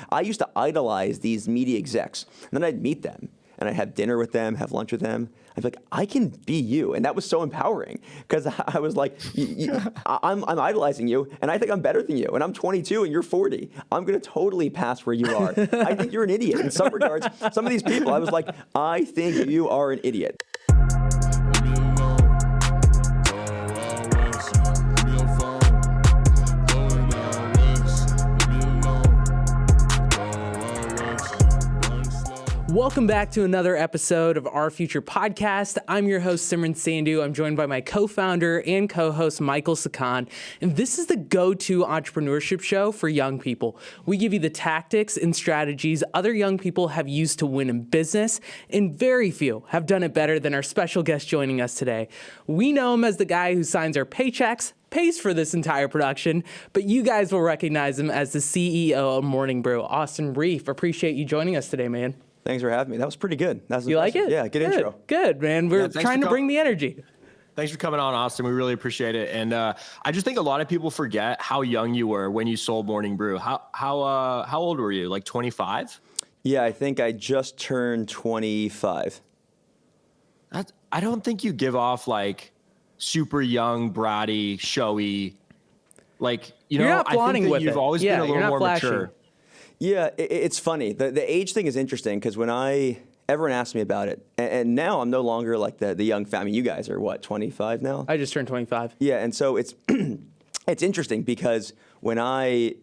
I used to idolize these media execs. And then I'd meet them and I'd have dinner with them, have lunch with them. I'd be like, I can be you. And that was so empowering because I was like, I'm idolizing you and I think I'm better than you. And I'm 22 and you're 40. I'm going to totally pass where you are. I think you're an idiot. In some regards, some of these people, I was like, I think you are an idiot. Welcome back to another episode of Our Future Podcast. I'm your host, Simran Sandhu. I'm joined by my co-founder and co-host, Michael Sakan. And this is the go-to entrepreneurship show for young people. We give you the tactics and strategies other young people have used to win in business, and very few have done it better than our special guest joining us today. We know him as the guy who signs our paychecks, pays for this entire production, but you guys will recognize him as the CEO of Morning Brew, Austin Reef. Appreciate you joining us today, man. Thanks for having me. That was pretty good. You like it? Yeah, good intro. Good, man. We're trying to bring the energy. Thanks for coming on, Austin. We really appreciate it. And I just think a lot of people forget how young you were when you sold Morning Brew. How old were you? Like 25? Yeah, I think I just turned 25. I don't think you give off like super young, bratty, showy. Like, You're not I think that you've always been a little more mature. Yeah, it's funny. The age thing is interesting because when everyone asks me about it, and now I'm no longer like the young family. You guys are what, 25 now? I just turned 25. Yeah, and so it's it's interesting because when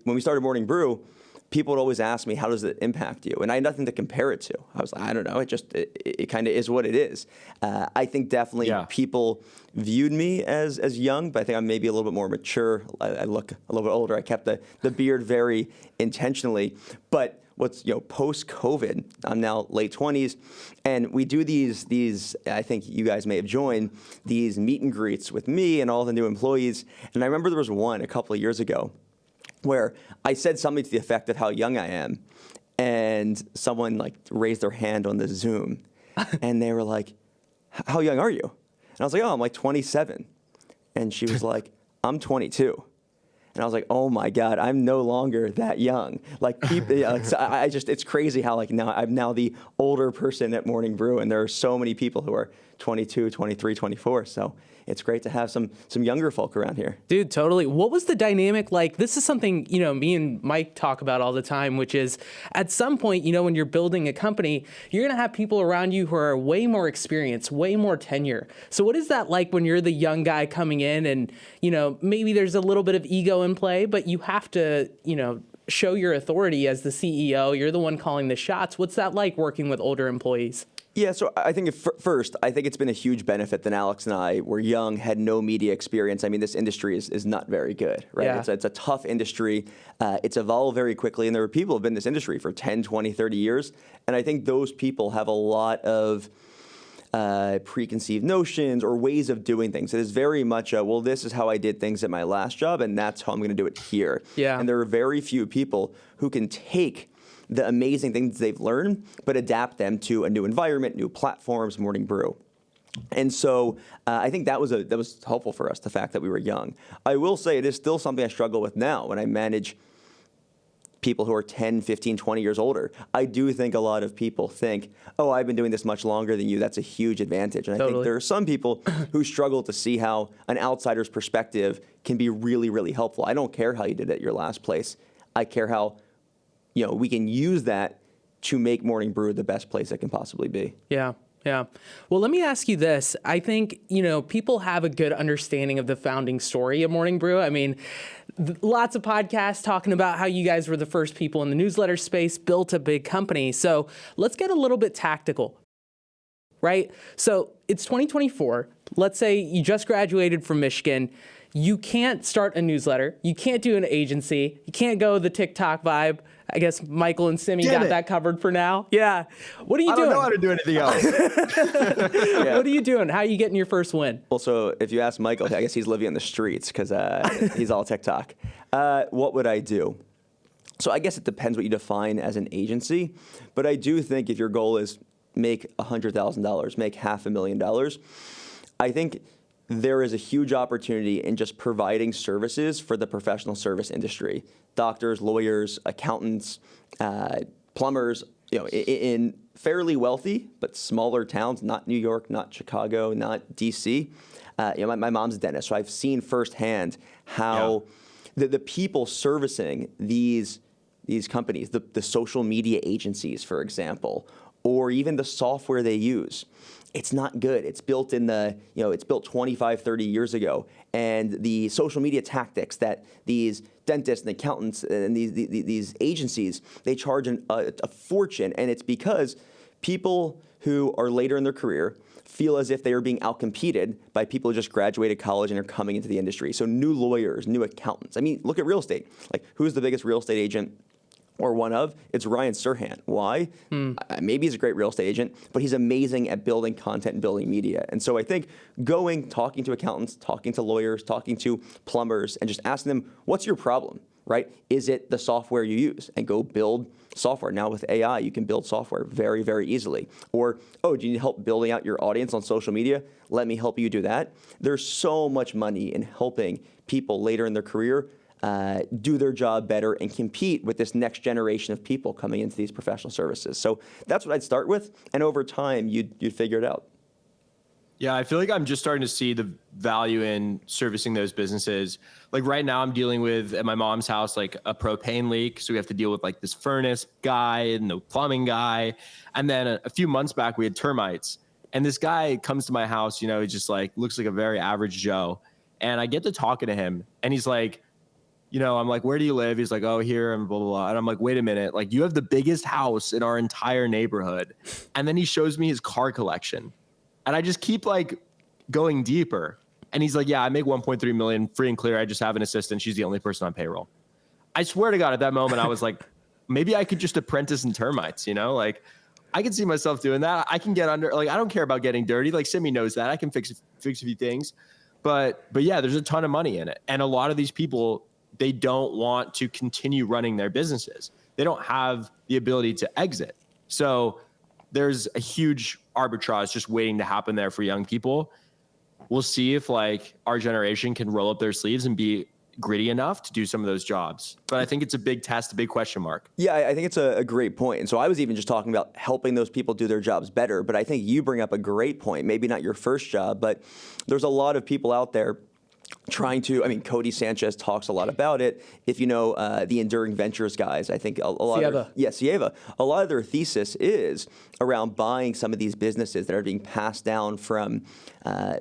we started Morning Brew, people would always ask me, how does it impact you? And I had nothing to compare it to. I was like, I don't know. It kind of is what it is. I think definitely people viewed me as young, but I think I'm maybe a little bit more mature. I look a little bit older. I kept the beard very intentionally. But what's, post-COVID, I'm now late 20s, and we do these, I think you guys may have joined, these meet and greets with me and all the new employees. And I remember there was one a couple of years ago where I said something to the effect of how young I am, and someone like raised their hand on the Zoom, and they were like, how young are you? And I was like, oh, I'm like 27. And she was like, I'm 22. And I was like, oh my God, I'm no longer that young. Like, it's crazy how like now I'm now the older person at Morning Brew, and there are so many people who are 22, 23, 24. So it's great to have some younger folk around here. Dude, totally. What was the dynamic like? This is something, me and Mike talk about all the time, which is at some point, when you're building a company, you're going to have people around you who are way more experienced, way more tenure. So what is that like when you're the young guy coming in and, maybe there's a little bit of ego in play, but you have to, show your authority as the CEO. You're the one calling the shots. What's that like working with older employees? Yeah, so I think first, I think it's been a huge benefit that Alex and I were young, had no media experience. I mean, this industry is not very good, right? Yeah. It's a tough industry. It's evolved very quickly, and there are people who have been in this industry for 10, 20, 30 years. And I think those people have a lot of preconceived notions or ways of doing things. It is very much this is how I did things at my last job, and that's how I'm going to do it here. Yeah. And there are very few people who can take the amazing things they've learned, but adapt them to a new environment, new platforms, Morning Brew. And so I think that was helpful for us, the fact that we were young. I will say it is still something I struggle with now when I manage people who are 10, 15, 20 years older. I do think a lot of people think, oh, I've been doing this much longer than you. That's a huge advantage. And I think there are some people who struggle to see how an outsider's perspective can be really, really helpful. I don't care how you did it at your last place. I care how we can use that to make Morning Brew the best place it can possibly be. Yeah. Well, let me ask you this. I think, people have a good understanding of the founding story of Morning Brew. I mean, lots of podcasts talking about how you guys were the first people in the newsletter space, built a big company. So let's get a little bit tactical, right? So it's 2024. Let's say you just graduated from Michigan. You can't start a newsletter. You can't do an agency. You can't go the TikTok vibe. I guess Michael and Simi got that covered for now. Yeah. What are you doing? I don't know how to do anything else. What are you doing? How are you getting your first win? Well, so if you ask Michael, I guess he's living on the streets because he's all TikTok. What would I do? So I guess it depends what you define as an agency. But I do think if your goal is make $100,000, make $500,000, I think there is a huge opportunity in just providing services for the professional service industry. Doctors, lawyers, accountants, plumbers, in fairly wealthy but smaller towns, not New York, not Chicago, not DC. My mom's a dentist, so I've seen firsthand how the people servicing these companies, the social media agencies, for example, or even the software they use, it's not good. It's built it's built 25, 30 years ago. And the social media tactics that these dentists and accountants and these agencies, they charge a fortune. And it's because people who are later in their career feel as if they are being outcompeted by people who just graduated college and are coming into the industry. So new lawyers, new accountants. I mean, look at real estate. Like, who's the biggest real estate agent? Or one of, it's Ryan Serhant. Why? Maybe he's a great real estate agent, but he's amazing at building content and building media. And so I think talking to accountants, talking to lawyers, talking to plumbers, and just asking them, what's your problem, right? Is it the software you use? And go build software. Now with AI, you can build software very, very easily. Or, do you need help building out your audience on social media? Let me help you do that. There's so much money in helping people later in their career do their job better and compete with this next generation of people coming into these professional services. So that's what I'd start with, and over time, you'd figure it out. Yeah, I feel like I'm just starting to see the value in servicing those businesses. Like right now I'm dealing with at my mom's house, like a propane leak. So we have to deal with like this furnace guy and the plumbing guy. And then a few months back we had termites, and this guy comes to my house, he just like looks like a very average Joe. And I get to talking to him and he's like, I'm like, where do you live? He's like, oh, here and blah, blah, blah. And I'm like, wait a minute. Like, you have the biggest house in our entire neighborhood. And then he shows me his car collection. And I just keep like going deeper. And he's like, yeah, I make 1.3 million free and clear. I just have an assistant. She's the only person on payroll. I swear to God, at that moment, I was like, maybe I could just apprentice in termites, like I can see myself doing that. I can get under, like, I don't care about getting dirty. Like Simi knows that. I can fix a few things. But yeah, there's a ton of money in it. And a lot of these people, they don't want to continue running their businesses. They don't have the ability to exit. So there's a huge arbitrage just waiting to happen there for young people. We'll see if like our generation can roll up their sleeves and be gritty enough to do some of those jobs. But I think it's a big test, a big question mark. Yeah, I think it's a great point. And so I was even just talking about helping those people do their jobs better. But I think you bring up a great point. Maybe not your first job, but there's a lot of people out there trying to, Cody Sanchez talks a lot about it. If you know the Enduring Ventures guys, I think a lot Sieva. A lot of their thesis is around buying some of these businesses that are being passed down from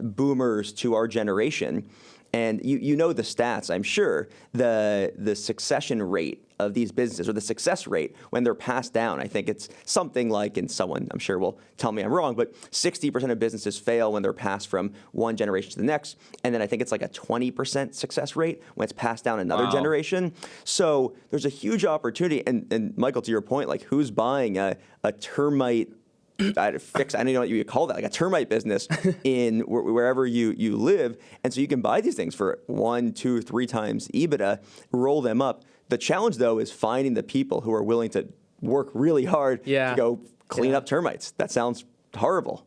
boomers to our generation. And you know the stats, I'm sure, the succession rate of these businesses, or the success rate when they're passed down. I think it's something like, and someone I'm sure will tell me I'm wrong, but 60% of businesses fail when they're passed from one generation to the next. And then I think it's like a 20% success rate when it's passed down another generation. So there's a huge opportunity. And Michael, to your point, like who's buying a termite I don't know what you call that, like a termite business in wherever you live. And so you can buy these things for 1, 2, 3 times EBITDA, roll them up. The challenge, though, is finding the people who are willing to work really hard to go clean up termites. That sounds horrible.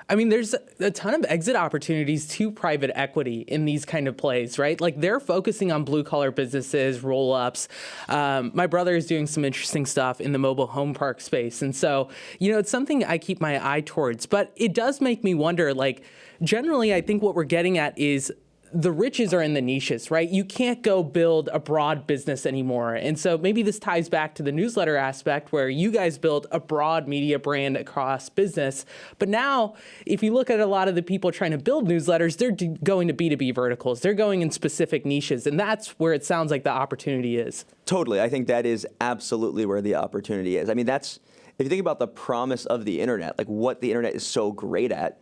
There's a ton of exit opportunities to private equity in these kind of plays, right? Like they're focusing on blue collar businesses, roll ups. My brother is doing some interesting stuff in the mobile home park space. And so, it's something I keep my eye towards, but it does make me wonder, like generally, I think what we're getting at is the riches are in the niches, right? You can't go build a broad business anymore. And so maybe this ties back to the newsletter aspect where you guys built a broad media brand across business. But now, if you look at a lot of the people trying to build newsletters, they're going to B2B verticals. They're going in specific niches. And that's where it sounds like the opportunity is. Totally. I think that is absolutely where the opportunity is. That's, if you think about the promise of the internet, like what the internet is so great at,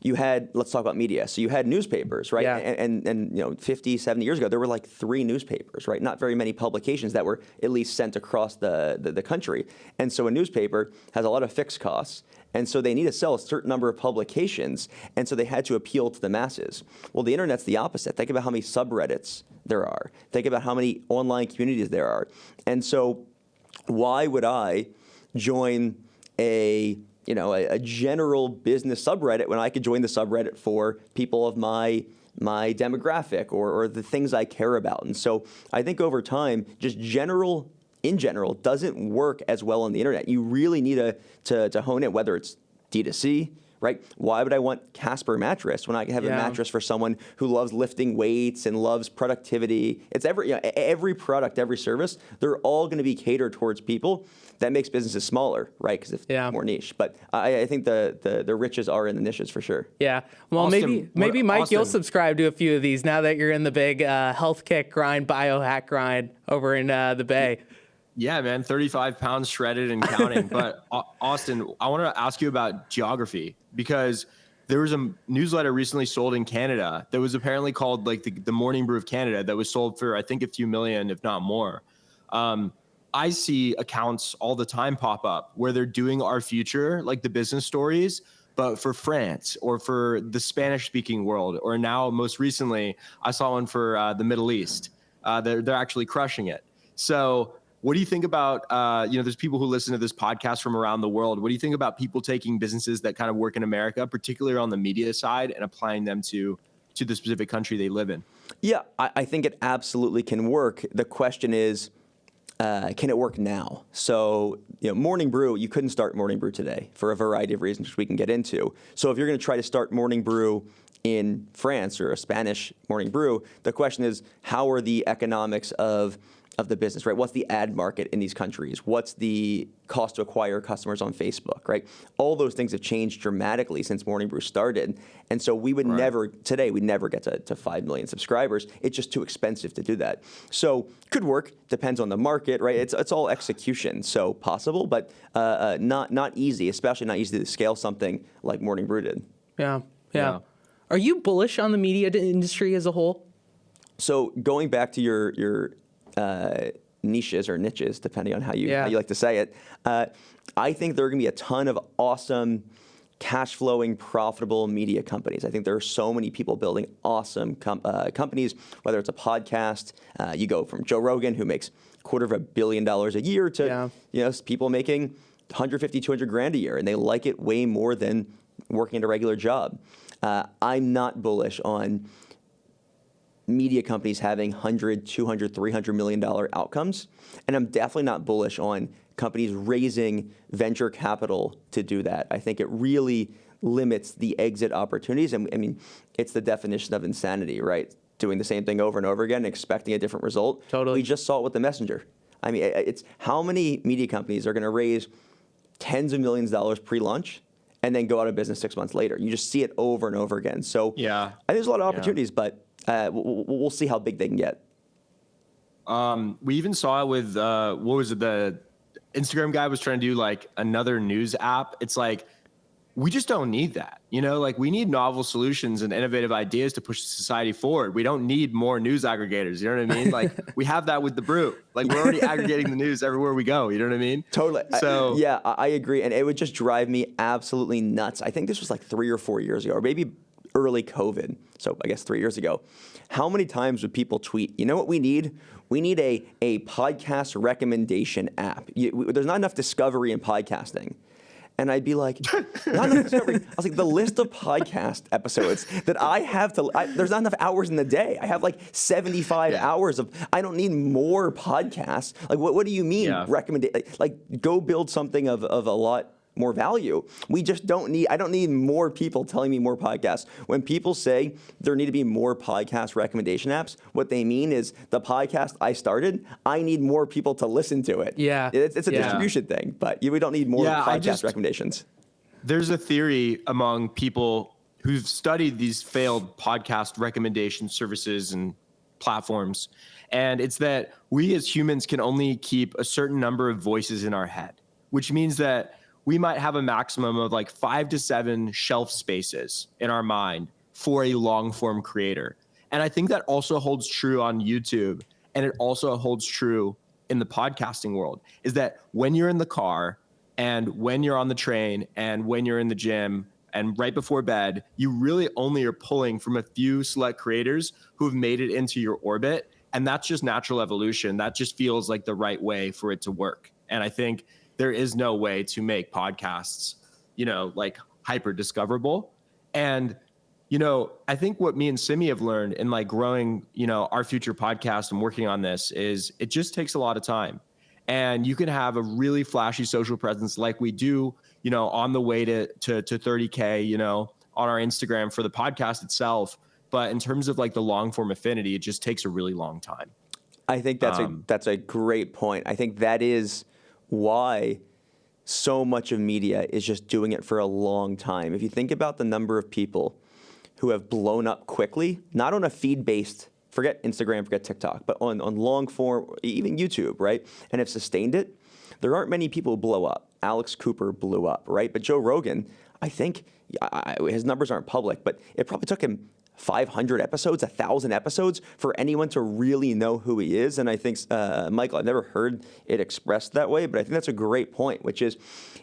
let's talk about media. So you had newspapers, right? Yeah. And 50, 70 years ago, there were like 3 newspapers, right? Not very many publications that were at least sent across the country. And so a newspaper has a lot of fixed costs. And so they need to sell a certain number of publications. And so they had to appeal to the masses. Well, the internet's the opposite. Think about how many subreddits there are. Think about how many online communities there are. And so why would I join a a general business subreddit when I could join the subreddit for people of my demographic or the things I care about. And so I think over time, just in general, doesn't work as well on the internet. You really need to hone it, whether it's D2C, right? Why would I want Casper mattress when I can have a mattress for someone who loves lifting weights and loves productivity? It's every product, every service, they're all going to be catered towards people. That makes businesses smaller, right? Because it's more niche. But I think the riches are in the niches for sure. Yeah. Well, Austin, maybe Mike, Austin. you'll subscribe to a few of these now that you're in the big health kick grind, biohack grind over in the Bay. Yeah, man, 35 pounds shredded and counting. But Austin, I want to ask you about geography, because there was a newsletter recently sold in Canada that was apparently called like the Morning Brew of Canada that was sold for, I think, a few million, if not more. I see accounts all the time pop up where they're doing Our Future, like the business stories, but for France or for the Spanish speaking world, or now most recently, I saw one for the Middle East. They're actually crushing it. So what do you think about, there's people who listen to this podcast from around the world. What do you think about people taking businesses that kind of work in America, particularly on the media side, and applying them to the specific country they live in? Yeah, I think it absolutely can work. The question is, can it work now? So, Morning Brew, you couldn't start Morning Brew today for a variety of reasons, which we can get into. So if you're going to try to start Morning Brew in France or a Spanish Morning Brew, the question is, how are the economics of the business, right? What's the ad market in these countries? What's the cost to acquire customers on Facebook, right? All those things have changed dramatically since Morning Brew started. And so we would never get to 5 million subscribers. It's just too expensive to do that. So could work, depends on the market, right? It's all execution. So possible, but not easy, especially not easy to scale something like Morning Brew did. Yeah. Are you bullish on the media industry as a whole? So going back to your niches or niches, depending on how you like to say it, I think there are going to be a ton of awesome, cash-flowing, profitable media companies. I think there are so many people building awesome companies, whether it's a podcast. You go from Joe Rogan, who makes $250 million a year, to people making 150, 200 grand a year, and they like it way more than working at a regular job. I'm not bullish on media companies having $100, $200, $300 million outcomes. And I'm definitely not bullish on companies raising venture capital to do that. I think it really limits the exit opportunities. And I mean, it's the definition of insanity, right? Doing the same thing over and over again, expecting a different result. Totally. We just saw it with The Messenger. I mean, it's how many media companies are going to raise tens of millions of dollars pre-launch and then go out of business 6 months later? You just see it over and over again. So I think there's a lot of opportunities, but we'll see how big they can get. We even saw it with, the Instagram guy was trying to do like another news app. It's like, we just don't need that. We need novel solutions and innovative ideas to push society forward. We don't need more news aggregators. You know what I mean? Like we have that with the Brew. Like we're already aggregating the news everywhere we go. You know what I mean? Totally. So I agree. And it would just drive me absolutely nuts. I think this was like 3 or 4 years ago, or maybe early COVID. So I guess 3 years ago. How many times would people tweet, you know what we need? We need a podcast recommendation app. There's not enough discovery in podcasting. And I'd be like, not enough discovery. I was like, the list of podcast episodes that I have there's not enough hours in the day. I have like 75 hours I don't need more podcasts. Like, what do you mean like, go build something of a lot more value. We just I don't need more people telling me more podcasts. When people say there need to be more podcast recommendation apps, what they mean is the podcast I started, I need more people to listen to it. Yeah. It's a distribution thing, but we don't need more podcast recommendations. There's a theory among people who've studied these failed podcast recommendation services and platforms, and it's that we as humans can only keep a certain number of voices in our head, which means that we might have a maximum of like 5 to 7 shelf spaces in our mind for a long form creator. And I think that also holds true on YouTube. And it also holds true in the podcasting world, is that when you're in the car and when you're on the train and when you're in the gym and right before bed, you really only are pulling from a few select creators who have made it into your orbit. And that's just natural evolution. That just feels like the right way for it to work. And I think there is no way to make podcasts like hyper discoverable. And, I think what me and Simi have learned in like growing, our future podcast and working on this is it just takes a lot of time. And you can have a really flashy social presence like we do, on the way to 30K, on our Instagram for the podcast itself. But in terms of like the long form affinity, it just takes a really long time. I think that's a great point. I think that is why so much of media is just doing it for a long time. If you think about the number of people who have blown up quickly, not on a feed-based, forget Instagram, forget TikTok, but on long form, even YouTube, right? And have sustained it, there aren't many people who blow up. Alex Cooper blew up, right? But Joe Rogan, I think, his numbers aren't public, but it probably took him 500 episodes, 1,000 episodes for anyone to really know who he is. And I think, Michael, I've never heard it expressed that way, but I think that's a great point, which is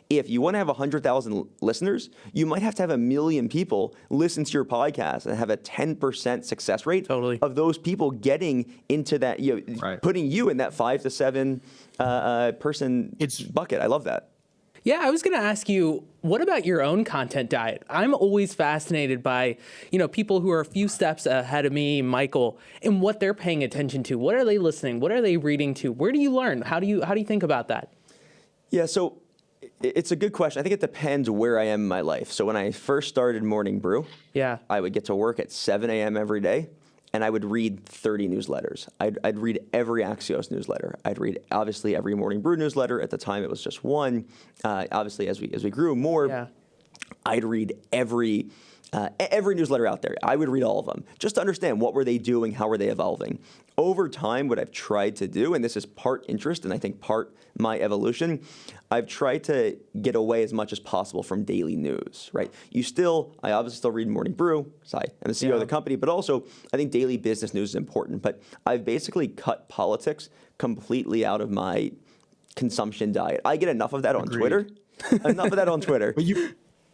if you want to have 100,000 listeners, you might have to have 1 million people listen to your podcast and have a 10% success rate of those people getting into that, putting you in that 5 to 7 person bucket. I love that. Yeah, I was going to ask you, what about your own content diet? I'm always fascinated by, people who are a few steps ahead of me, Michael, and what they're paying attention to. What are they listening? What are they reading to? Where do you learn? How do you think about that? Yeah, so it's a good question. I think it depends where I am in my life. So when I first started Morning Brew, I would get to work at 7 a.m. every day. And I would read 30 newsletters. I'd read every Axios newsletter. I'd read, obviously, every Morning Brew newsletter. At the time, it was just one. Obviously, as we grew more, I'd read every newsletter out there. I would read all of them just to understand what were they doing, how were they evolving. Over time, what I've tried to do, and this is part interest and I think part my evolution, I've tried to get away as much as possible from daily news, right? I obviously still read Morning Brew, so I'm the CEO of the company, but also I think daily business news is important. But I've basically cut politics completely out of my consumption diet. I get enough of that on Twitter. But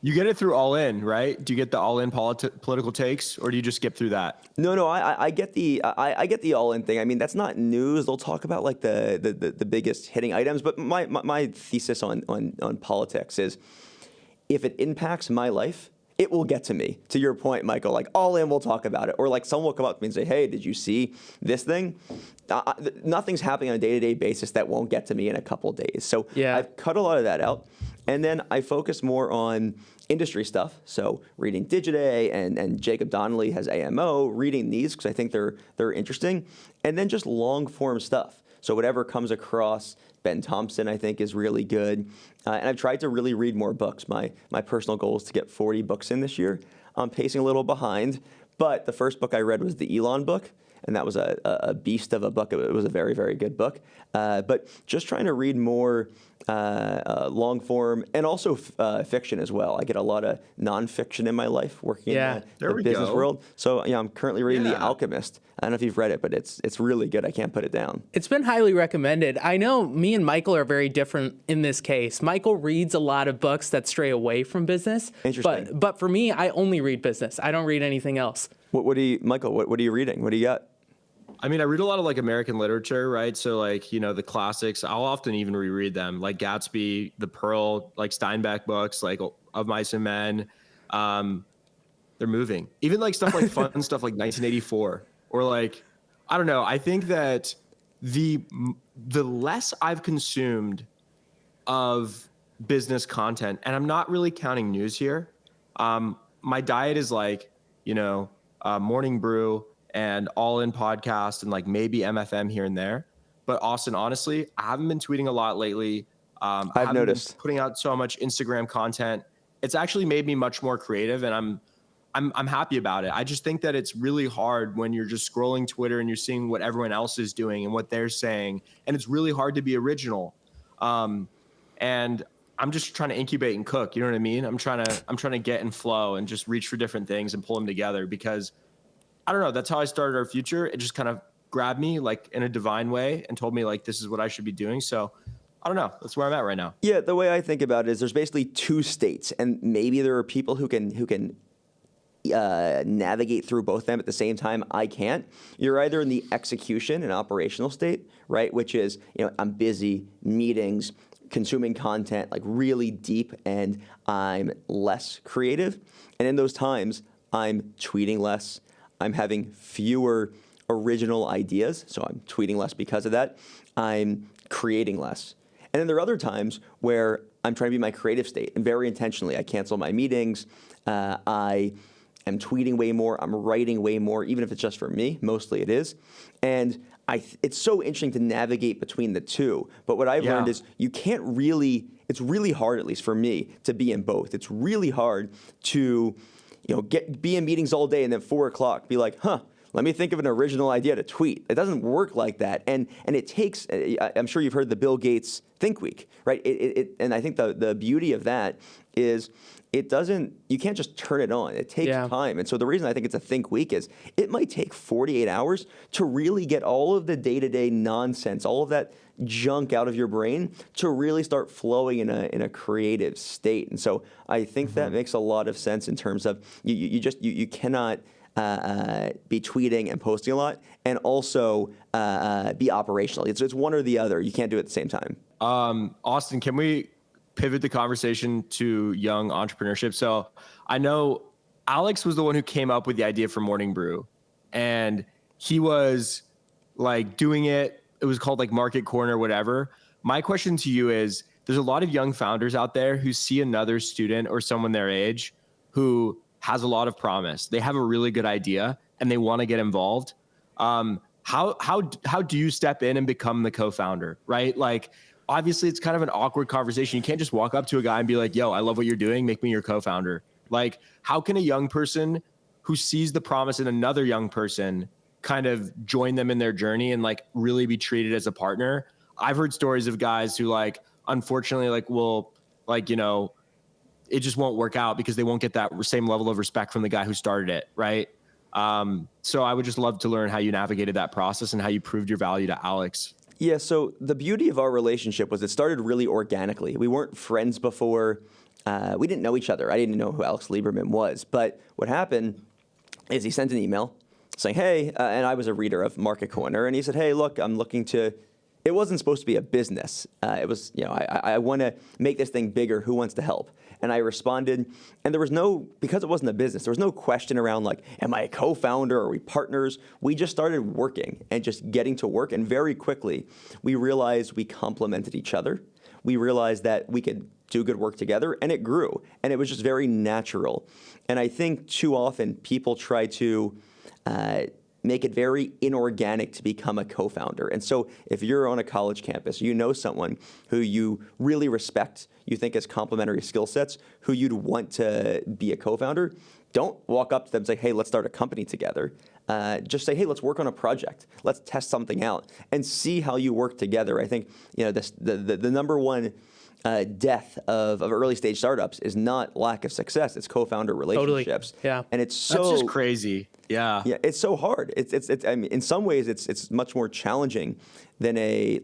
you get it through All In, right? Do you get the All In political takes, or do you just skip through that? No. I get the All In thing. I mean, that's not news. They'll talk about like the biggest hitting items. But my thesis on politics is, if it impacts my life, it will get to me. To your point, Michael, like All In will talk about it, or like someone will come up to me and say, "Hey, did you see this thing?" Nothing's happening on a day-to-day basis that won't get to me in a couple days. So I've cut a lot of that out, and then I focus more on industry stuff. So reading Digiday and Jacob Donnelly has AMO, reading these because I think they're interesting, and then just long form stuff. So whatever comes across. Ben Thompson, I think, is really good. And I've tried to really read more books. My personal goal is to get 40 books in this year. I'm pacing a little behind, but the first book I read was the Elon book, and that was a beast of a book. It was a very, very good book. But just trying to read more long form and also fiction as well. I get a lot of nonfiction in my life working in the business world. So I'm currently reading The Alchemist. I don't know if you've read it, but it's really good. I can't put it down. It's been highly recommended. I know me and Michael are very different in this case. Michael reads a lot of books that stray away from business. Interesting. But for me, I only read business. I don't read anything else. Michael, what are you reading? What do you got? I mean, I read a lot of like American literature, right? So like, the classics, I'll often even reread them, like Gatsby, The Pearl, like Steinbeck books, like Of Mice and Men. They're moving. Even like stuff like fun stuff like 1984 or like, I don't know. I think that the less I've consumed of business content, and I'm not really counting news here. My diet is like, Morning Brew, and All In podcast and like maybe MFM here and there. But Austin, honestly, I haven't been tweeting a lot lately. I've noticed been putting out so much Instagram content. It's actually made me much more creative, and I'm happy about it. I just think that it's really hard when you're just scrolling Twitter and you're seeing what everyone else is doing and what they're saying, and it's really hard to be original. And I'm just trying to incubate and cook. You know what I mean? I'm trying to get in flow and just reach for different things and pull them together because I don't know. That's how I started Our Future. It just kind of grabbed me like in a divine way and told me like, this is what I should be doing. So I don't know. That's where I'm at right now. Yeah. The way I think about it is there's basically two states, and maybe there are people who can navigate through both of them at the same time. I can't. You're either in the execution and operational state, right? Which is, I'm busy, meetings, consuming content like really deep, and I'm less creative. And in those times, I'm tweeting less. I'm having fewer original ideas, so I'm tweeting less because of that. I'm creating less. And then there are other times where I'm trying to be my creative state, and very intentionally, I cancel my meetings. I am tweeting way more. I'm writing way more, even if it's just for me. Mostly it is. And it's so interesting to navigate between the two. But what I've learned is you can't really, it's really hard, at least for me, to be in both. It's really hard to be in meetings all day and then 4 o'clock be like, let me think of an original idea to tweet. It doesn't work like that. And it takes, I'm sure you've heard the Bill Gates Think Week, right? And I think the beauty of that is you can't just turn it on. It takes time. And so the reason I think it's a Think Week is it might take 48 hours to really get all of the day-to-day nonsense, all of that junk out of your brain to really start flowing in a creative state. And so I think that makes a lot of sense in terms of you cannot be tweeting and posting a lot and also be operational. It's one or the other. You can't do it at the same time. Austin, can we pivot the conversation to young entrepreneurship? So I know Alex was the one who came up with the idea for Morning Brew, and he was like doing it. It was called like Market Corner, whatever. My question to you is, there's a lot of young founders out there who see another student or someone their age who has a lot of promise. They have a really good idea and they want to get involved. How do you step in and become the co-founder, right? Like, obviously it's kind of an awkward conversation. You can't just walk up to a guy and be like, yo, I love what you're doing. Make me your co-founder. Like, how can a young person who sees the promise in another young person kind of join them in their journey and like really be treated as a partner? I've heard stories of guys who like, unfortunately, like will like, it just won't work out because they won't get that same level of respect from the guy who started it, right? So I would just love to learn how you navigated that process and how you proved your value to Alex. Yeah, so the beauty of our relationship was it started really organically. We weren't friends before. We didn't know each other. I didn't know who Alex Lieberman was. But what happened is he sent an email saying, hey, and I was a reader of Market Corner, and he said, hey, look, I'm looking to, it wasn't supposed to be a business. It was, I want to make this thing bigger. Who wants to help? And I responded, and there was no, because it wasn't a business, there was no question around like, am I a co-founder? Are we partners? We just started working and just getting to work. And very quickly, we realized we complemented each other. We realized that we could do good work together, and it grew. And it was just very natural. And I think too often people try to make it very inorganic to become a co-founder. And so if you're on a college campus, you know someone who you really respect, you think has complementary skill sets, who you'd want to be a co-founder, don't walk up to them and say, hey, let's start a company together. Just say, hey, let's work on a project. Let's test something out and see how you work together. I think the number one death of early stage startups is not lack of success. It's co-founder relationships. Totally. Yeah. And it's so that's just crazy. Yeah. Yeah. It's so hard. It's I mean, in some ways it's much more challenging than a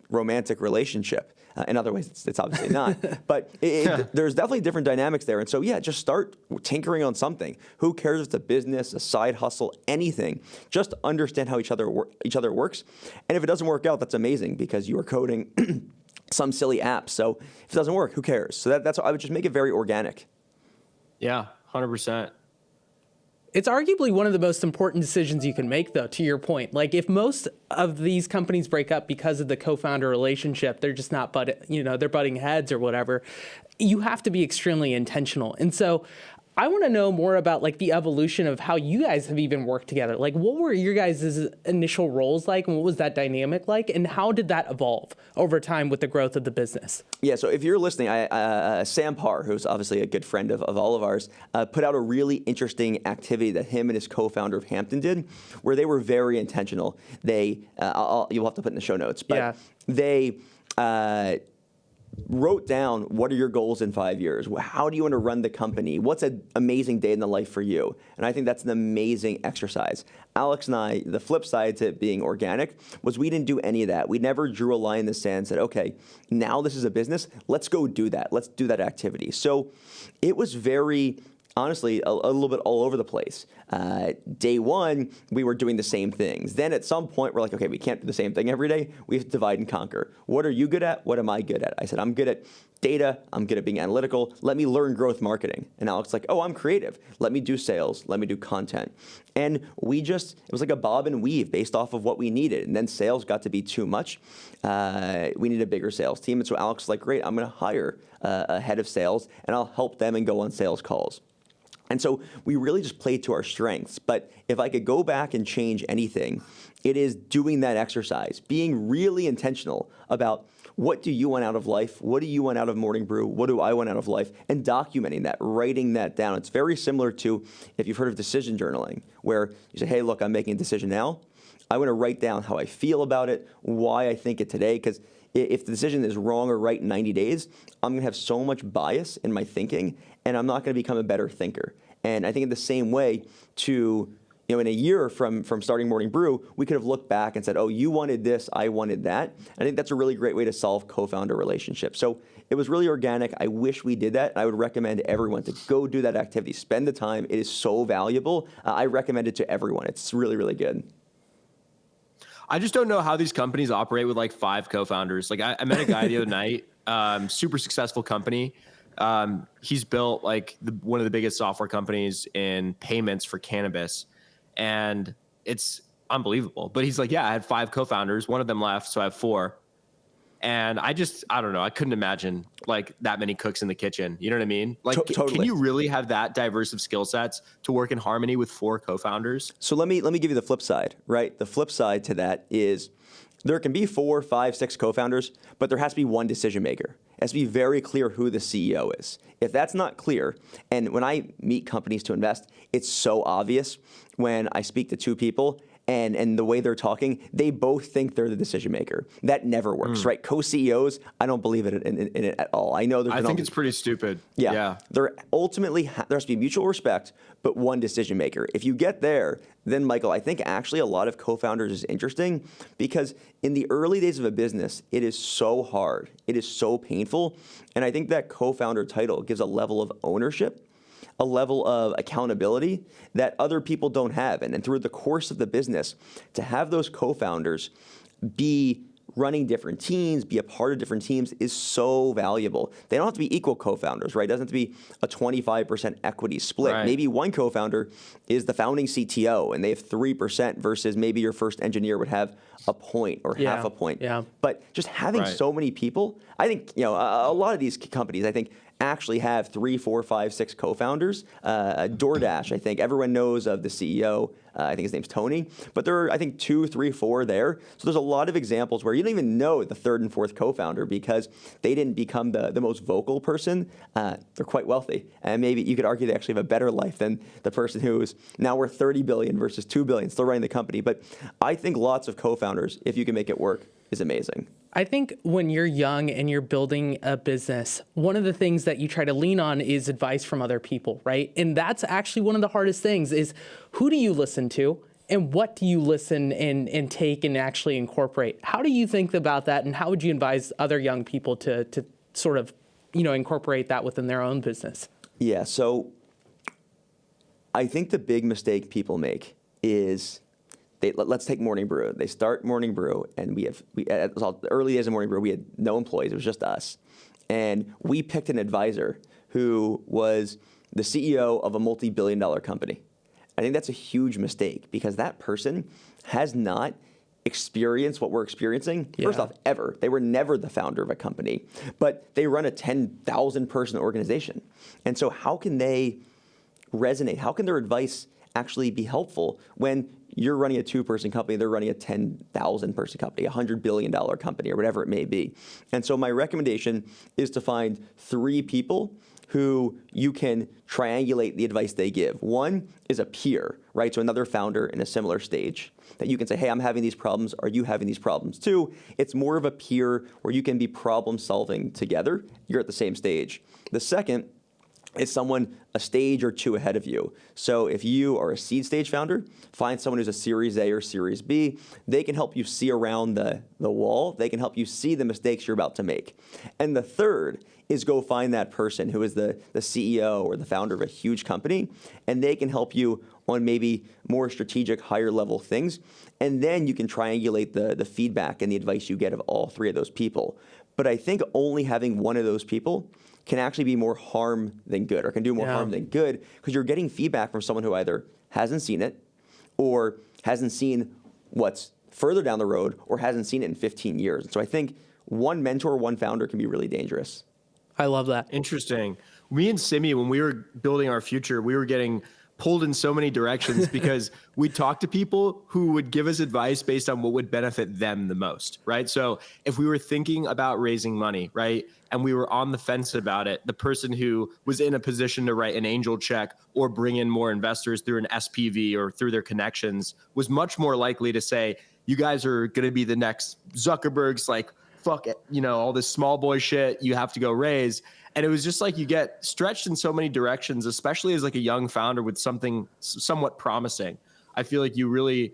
romantic relationship. In other ways, it's obviously not. But there's definitely different dynamics there. And so, yeah, just start tinkering on something. Who cares if it's a business, a side hustle, anything? Just understand how each other works. And if it doesn't work out, that's amazing because you are coding some silly app. So if it doesn't work, who cares? So that's I would just make it very organic. Yeah, 100%. It's arguably one of the most important decisions you can make, though, to your point. Like, if most of these companies break up because of the co-founder relationship, they're just not, they're butting heads or whatever, you have to be extremely intentional. And so I want to know more about like the evolution of how you guys have even worked together. Like, what were your guys' initial roles like, and what was that dynamic like, and how did that evolve over time with the growth of the business? Yeah, so if you're listening, Sam Parr, who's obviously a good friend of all of ours, put out a really interesting activity that him and his co-founder of Hampton did, where they were very intentional. They, you'll have to put in the show notes, but they wrote down, what are your goals in 5 years? How do you want to run the company? What's an amazing day in the life for you? And I think that's an amazing exercise. Alex and I, the flip side to being organic was we didn't do any of that. We never drew a line in the sand and said, okay, now this is a business. Let's go do that. Let's do that activity. So it was very honestly, a little bit all over the place. Day one, we were doing the same things. Then at some point, we're like, okay, we can't do the same thing every day. We have to divide and conquer. What are you good at? What am I good at? I said, I'm good at data. I'm good at being analytical. Let me learn growth marketing. And Alex is like, oh, I'm creative. Let me do sales. Let me do content. And it was like a bob and weave based off of what we needed. And then sales got to be too much. We need a bigger sales team. And so Alex was like, great, I'm going to hire a head of sales, and I'll help them and go on sales calls. And so we really just played to our strengths. But if I could go back and change anything, it is doing that exercise, being really intentional about what do you want out of life? What do you want out of Morning Brew? What do I want out of life? And documenting that, writing that down. It's very similar to if you've heard of decision journaling, where you say, hey, look, I'm making a decision now. I want to write down how I feel about it, why I think it today, because if the decision is wrong or right in 90 days, I'm going to have so much bias in my thinking, and I'm not going to become a better thinker. And I think in the same way in a year from starting Morning Brew, we could have looked back and said, oh, you wanted this, I wanted that. I think that's a really great way to solve co-founder relationships. So it was really organic. I wish we did that. I would recommend everyone to go do that activity. Spend the time. It is so valuable. I recommend it to everyone. It's really, really good. I just don't know how these companies operate with like 5 co-founders. Like I met a guy the other night, super successful company. He's built like one of the biggest software companies in payments for cannabis, and it's unbelievable. But he's like, yeah, I had 5 co-founders. One of them left, so I have 4. And I don't know. I couldn't imagine like that many cooks in the kitchen. You know what I mean? Like, Totally. Can you really have that diverse of skill sets to work in harmony with 4 co-founders? So let me give you the flip side, right? The flip side to that is there can be 4, 5, 6 co-founders, but there has to be one decision maker. It has to be very clear who the CEO is. If that's not clear, and when I meet companies to invest, it's so obvious when I speak to 2 people and the way they're talking, they both think they're the decision maker. That never works, right? Co-CEOs, I don't believe in it at all. I know I think it's pretty stupid. Yeah. There has to be mutual respect, but one decision maker. If you get there, then Michael, I think actually a lot of co-founders is interesting because in the early days of a business, it is so hard. It is so painful. And I think that co-founder title gives a level of ownership, a level of accountability that other people don't have. And then through the course of the business, to have those co-founders be running different teams, be a part of different teams is so valuable. They don't have to be equal co-founders, right? It doesn't have to be a 25% equity split. Right. Maybe one co-founder is the founding CTO and they have 3% versus maybe your first engineer would have a point or half a point. Yeah. But just having so many people, I think, a lot of these companies, I think, actually have 3, 4, 5, 6 co-founders. DoorDash, I think everyone knows of the CEO. I think his name's Tony, but there are, I think, 2, 3, 4 there. So there's a lot of examples where you don't even know the 3rd and 4th co-founder because they didn't become the most vocal person. They're quite wealthy, and maybe you could argue they actually have a better life than the person who is now worth 30 billion versus 2 billion, still running the company. But I think lots of co-founders, if you can make it work, is amazing. I think when you're young and you're building a business, one of the things that you try to lean on is advice from other people, right? And that's actually one of the hardest things is who do you listen to and what do you listen and take and actually incorporate? How do you think about that and how would you advise other young people to sort of, incorporate that within their own business? Yeah, so I think the big mistake people make is let's take Morning Brew. They start Morning Brew, and at the early days of Morning Brew, we had no employees. It was just us. And we picked an advisor who was the CEO of a multi-billion-dollar company. I think that's a huge mistake because that person has not experienced what we're experiencing, first off, ever. They were never the founder of a company, but they run a 10,000-person organization. And so how can they resonate? How can their advice actually be helpful when you're running a 2-person company, they're running a 10,000-person company, a $100 billion company, or whatever it may be. And so my recommendation is to find 3 people who you can triangulate the advice they give. One is a peer, right? So another founder in a similar stage that you can say, hey, I'm having these problems. Are you having these problems too? It's more of a peer where you can be problem solving together. You're at the same stage. The second is someone a stage or two ahead of you. So if you are a seed stage founder, find someone who's a Series A or Series B. They can help you see around the wall. They can help you see the mistakes you're about to make. And the third is go find that person who is the CEO or the founder of a huge company, and they can help you on maybe more strategic, higher level things. And then you can triangulate the feedback and the advice you get of all three of those people. But I think only having one of those people can actually be more harm than good, or can do more harm than good, because you're getting feedback from someone who either hasn't seen it or hasn't seen what's further down the road or hasn't seen it in 15 years. And so I think one mentor, one founder can be really dangerous. I love that. Interesting. Me and Simi, when we were building our future, we were getting pulled in so many directions because we talked to people who would give us advice based on what would benefit them the most, right? So if we were thinking about raising money, right, and we were on the fence about it, the person who was in a position to write an angel check or bring in more investors through an SPV or through their connections was much more likely to say, you guys are going to be the next Zuckerbergs, like, fuck it, all this small boy shit you have to go raise. And it was just like you get stretched in so many directions, especially as like a young founder with something somewhat promising. I feel like you really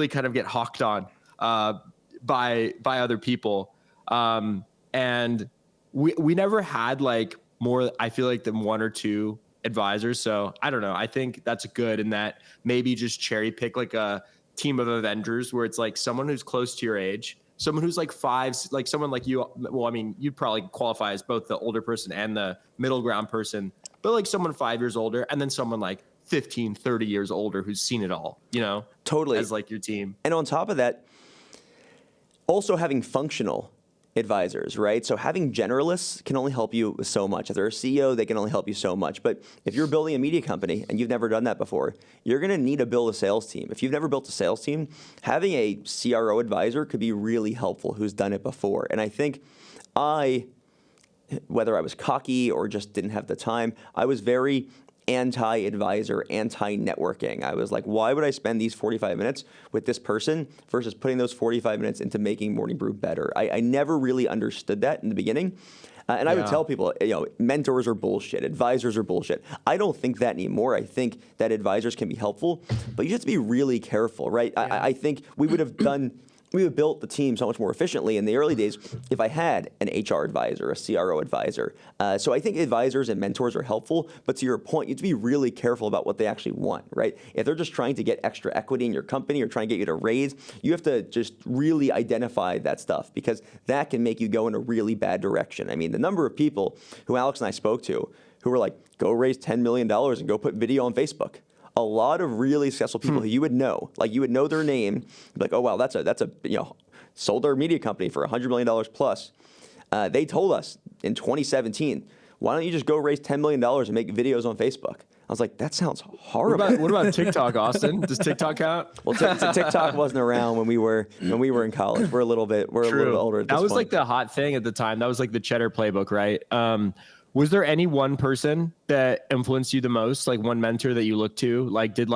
kind of get hawked on by other people. And we never had like more, I feel like, than one or two advisors. So I don't know. I think that's good in that maybe just cherry pick like a team of Avengers where it's like someone who's close to your age, someone who's like like someone like you. Well, I mean, you'd probably qualify as both the older person and the middle ground person, but like someone 5 years older and then someone like 15, 30 years older who's seen it all, Totally. as like your team. And on top of that, also having functional advisors, right? So having generalists can only help you with so much. If they're a CEO, they can only help you so much. But if you're building a media company and you've never done that before, you're going to need to build a sales team. If you've never built a sales team, having a CRO advisor could be really helpful who's done it before. And I think whether I was cocky or just didn't have the time, I was very anti-advisor, anti-networking. I was like, why would I spend these 45 minutes with this person versus putting those 45 minutes into making Morning Brew better? I never really understood that in the beginning. And I would tell people, mentors are bullshit, advisors are bullshit. I don't think that anymore. I think that advisors can be helpful, but you just have to be really careful, right? Yeah. I think we would have built the team so much more efficiently in the early days if I had an HR advisor, a CRO advisor. So I think advisors and mentors are helpful, but to your point, you have to be really careful about what they actually want, right? If they're just trying to get extra equity in your company or trying to get you to raise, you have to just really identify that stuff because that can make you go in a really bad direction. I mean, the number of people who Alex and I spoke to who were like, go raise $10 million and go put video on Facebook. A lot of really successful people who you would know, like you would know their name, like, oh wow, that's a sold their media company for $100 million plus. They told us in 2017, why don't you just go raise $10 million and make videos on Facebook? I was like, that sounds horrible. What about TikTok, Austin? Does TikTok count? Well, TikTok wasn't around when we were in college. We're a little bit older at this point. That was like the hot thing at the time. That was like the Cheddar playbook, right? Was there any one person that influenced you the most, like one mentor that you looked to? Like, did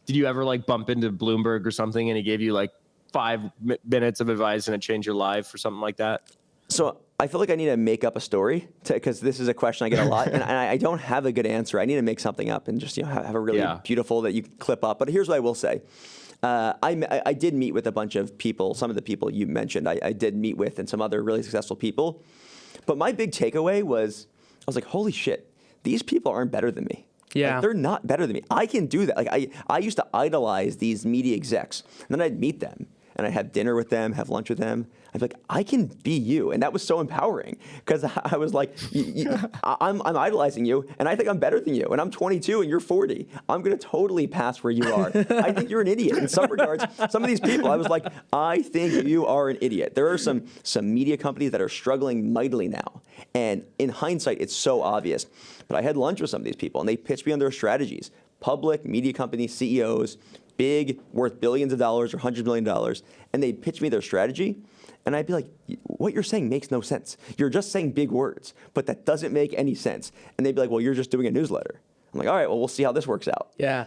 you ever like bump into Bloomberg or something and he gave you like 5 minutes of advice and it changed your life or something like that? So I feel like I need to make up a story because this is a question I get a lot and I don't have a good answer. I need to make something up and just have a really beautiful that you can clip up. But here's what I will say. I did meet with a bunch of people, some of the people you mentioned I did meet with and some other really successful people. But my big takeaway was, I was like, holy shit, these people aren't better than me. Yeah. Like, they're not better than me. I can do that. Like I used to idolize these media execs, and then I'd meet them, and I'd have dinner with them, have lunch with them. I'd be like, I can be you. And that was so empowering because I was like, I'm idolizing you, and I think I'm better than you. And I'm 22, and you're 40. I'm going to totally pass where you are. I think you're an idiot. In some regards, some of these people, I was like, I think you are an idiot. There are some media companies that are struggling mightily now. And in hindsight, it's so obvious. But I had lunch with some of these people, and they pitched me on their strategies. Public media company CEOs, big, worth billions of dollars or $100 million, and they'd pitch me their strategy, and I'd be like, what you're saying makes no sense. You're just saying big words, but that doesn't make any sense. And they'd be like, well, you're just doing a newsletter. I'm like, all right, well, we'll see how this works out. Yeah.